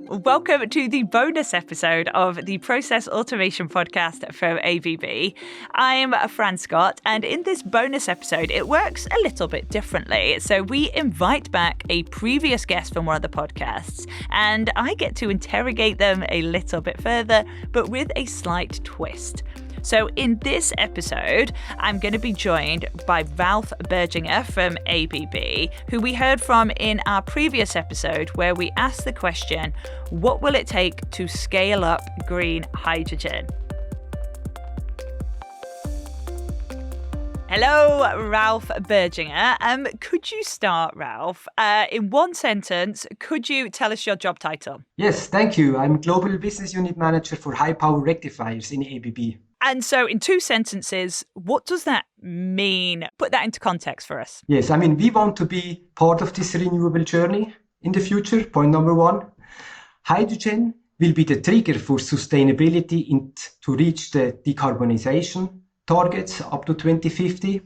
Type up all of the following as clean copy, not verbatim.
Welcome to the bonus episode of the Process Automation podcast from ABB. I'm Fran Scott, and in this bonus episode, it works a little bit differently. So we invite back a previous guest from one of the podcasts, and I get to interrogate them a little bit further, but with a slight twist. So in this episode, I'm going to be joined by Ralph Burgener from ABB, who we heard from in our previous episode where we asked the question, what will it take to scale up green hydrogen? Hello, Ralph Burgener. Could you start, Ralph? In one sentence, could you tell us your job title? Yes, thank you. I'm Global Business Unit Manager for High Power Rectifiers in ABB. And so in two sentences, what does that mean? Put that into context for us. Yes, we want to be part of this renewable journey in the future. Point number one, hydrogen will be the trigger for sustainability to reach the decarbonization targets up to 2050.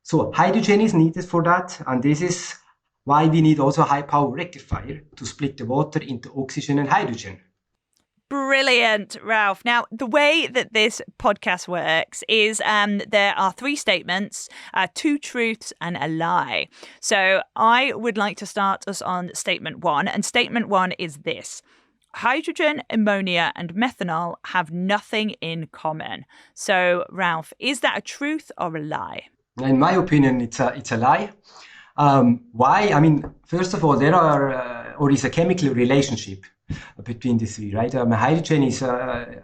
So hydrogen is needed for that. And this is why we need also a high power rectifier to split the water into oxygen and hydrogen. Brilliant, Ralph. Now, the way that this podcast works is there are three statements, two truths and a lie. So I would like to start us on statement one. And statement one is this. Hydrogen, ammonia and methanol have nothing in common. So, Ralph, is that a truth or a lie? In my opinion, it's a lie. Why? First of all, there is a chemical relationship between the three, right? Hydrogen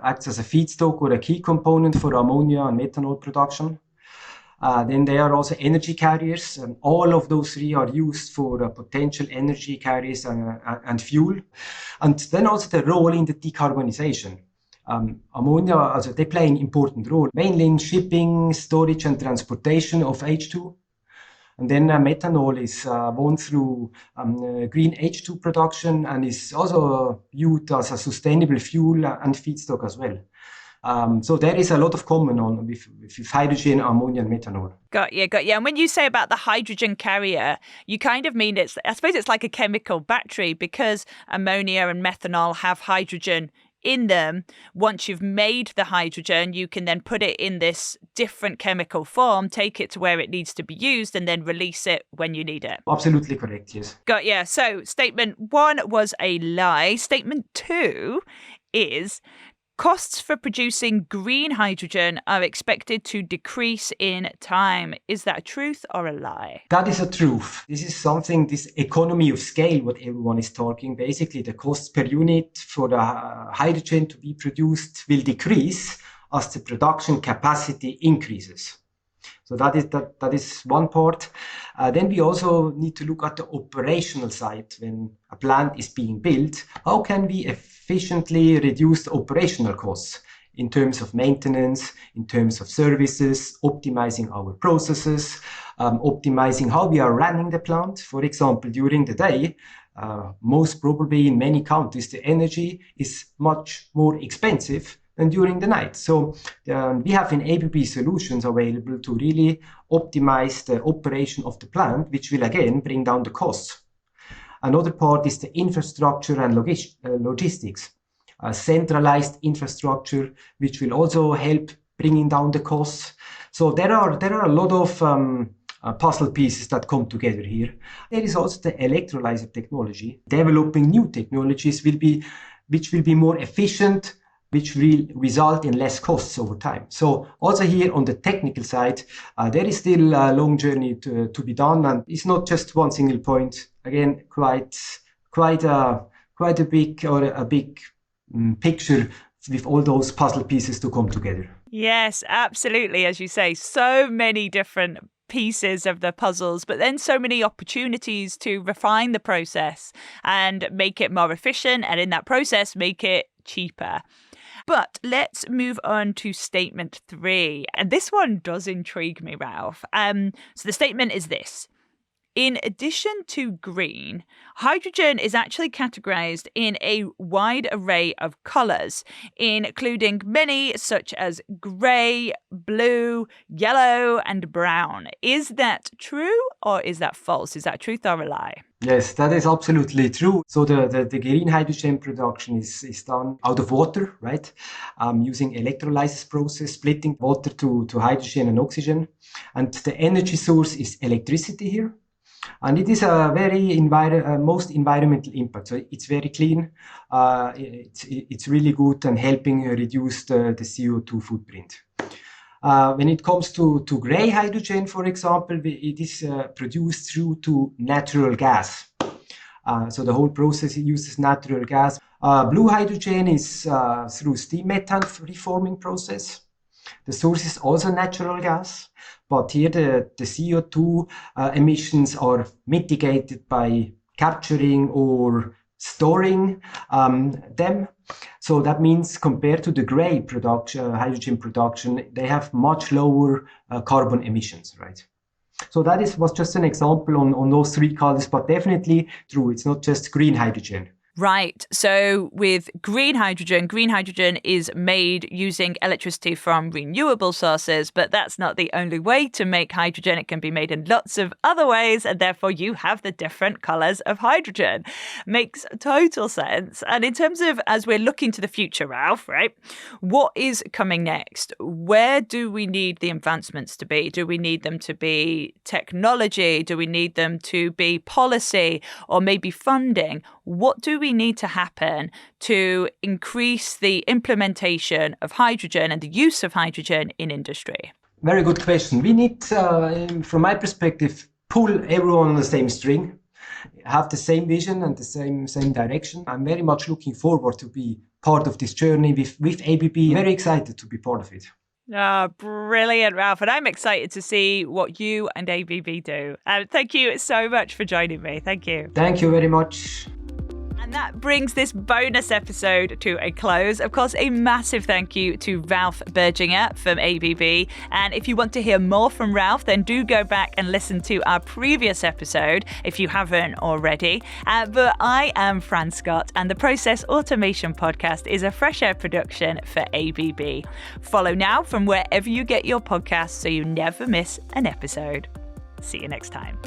acts as a feedstock or a key component for ammonia and methanol production. Then there are also energy carriers. All of those three are used for potential energy carriers and fuel. And then also the role in the decarbonization. Ammonia, they play an important role, mainly in shipping, storage and transportation of H2. And then methanol is born through green H2 production and is also viewed as a sustainable fuel and feedstock as well. So there is a lot of common with hydrogen, ammonia and methanol. Got you. And when you say about the hydrogen carrier, you kind of mean I suppose it's like a chemical battery because ammonia and methanol have hydrogen in them. Once you've made the hydrogen, you can then put it in this different chemical form, take it to where it needs to be used, and then release it when you need it. Absolutely correct, yes. Got you. So statement one was a lie. Statement two is costs for producing green hydrogen are expected to decrease in time. Is that a truth or a lie? That is a truth. This is this economy of scale, what everyone is talking. Basically, the cost per unit for the hydrogen to be produced will decrease as the production capacity increases. So that is one part. Then we also need to look at the operational side when a plant is being built. How can we efficiently reduce the operational costs in terms of maintenance, in terms of services, optimizing our processes, optimizing how we are running the plant. For example, during the day, most probably in many countries, the energy is much more expensive than during the night. So we have in ABB solutions available to really optimize the operation of the plant, which will again bring down the costs. Another part is the infrastructure and logistics, centralized infrastructure, which will also help bringing down the costs. So there are a lot of puzzle pieces that come together here. There is also the electrolyzer technology. Developing new technologies which will be more efficient, which will result in less costs over time. So also here on the technical side, there is still a long journey to be done, and it's not just one single point. Again, quite a big picture with all those puzzle pieces to come together. Yes, absolutely. As you say, so many different pieces of the puzzles, but then so many opportunities to refine the process and make it more efficient, and in that process, make it cheaper. But let's move on to statement three. And this one does intrigue me, Ralph. So the statement is this. In addition to green, hydrogen is actually categorized in a wide array of colors, including many such as gray, blue, yellow, and brown. Is that true or is that false? Is that truth or a lie? Yes, that is absolutely true. So the green hydrogen production is done out of water, right? Using electrolysis process, splitting water to hydrogen and oxygen. And the energy source is electricity here. And it is a very most environmental impact. So it's very clean. It's really good and helping reduce the CO2 footprint. When it comes to gray hydrogen, for example, it is produced through to natural gas. So the whole process uses natural gas. Blue hydrogen is through steam methane reforming process. The source is also natural gas, but here the CO2 emissions are mitigated by capturing or storing them. So that means compared to the gray production, hydrogen production, they have much lower carbon emissions, right? So that was just an example on those three colors, but definitely true. It's not just green hydrogen. Right. So with green hydrogen is made using electricity from renewable sources, but that's not the only way to make hydrogen. It can be made in lots of other ways, and therefore you have the different colours of hydrogen. Makes total sense. And in terms of, as we're looking to the future, Ralph, right, what is coming next? Where do we need the advancements to be? Do we need them to be technology? Do we need them to be policy or maybe funding? What do we need to happen to increase the implementation of hydrogen and the use of hydrogen in industry? Very good question. We need, from my perspective, pull everyone on the same string, have the same vision and the same direction. I'm very much looking forward to be part of this journey with ABB. Very excited to be part of it. Oh, brilliant, Ralph. And I'm excited to see what you and ABB do. Thank you so much for joining me. Thank you. Thank you very much. And that brings this bonus episode to a close. Of course, a massive thank you to Ralph Burgener from ABB. And if you want to hear more from Ralph, then do go back and listen to our previous episode if you haven't already. But I am Fran Scott, and the Process Automation Podcast is a fresh air production for ABB. Follow now from wherever you get your podcasts so you never miss an episode. See you next time.